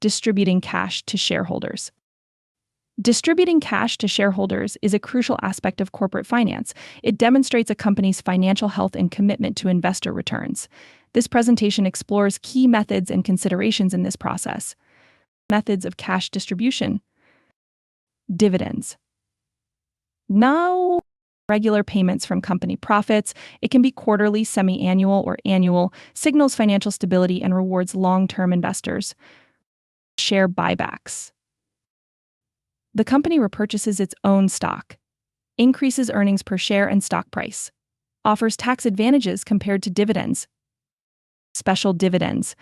Distributing cash to shareholders. Distributing cash to shareholders is a crucial aspect of corporate finance. It demonstrates a company's financial health and commitment to investor returns. This presentation explores key methods and considerations in this process. Methods of cash distribution. Dividends. Now, regular payments from company profits. It can be quarterly, semi-annual, or annual, signals financial stability and rewards long-term investors. Share buybacks. The company repurchases its own stock, increases earnings per share and stock price, offers tax advantages compared to dividends. Special dividends.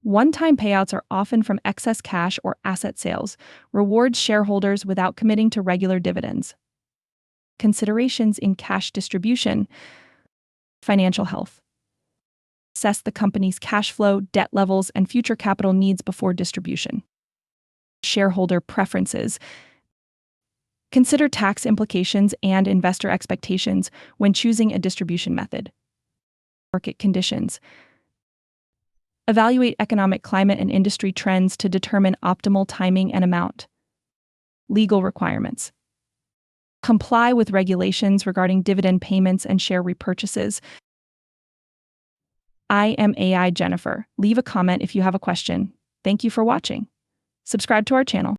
One-time payouts are often from excess cash or asset sales, rewards shareholders without committing to regular dividends. Considerations in cash distribution. Financial health. Assess the company's cash flow, debt levels, and future capital needs before distribution. Shareholder preferences. Consider tax implications and investor expectations when choosing a distribution method. Market conditions. Evaluate economic climate and industry trends to determine optimal timing and amount. Legal requirements. Comply with regulations regarding dividend payments and share repurchases. I am AI Jennifer. Leave a comment if you have a question. Thank you for watching. Subscribe to our channel.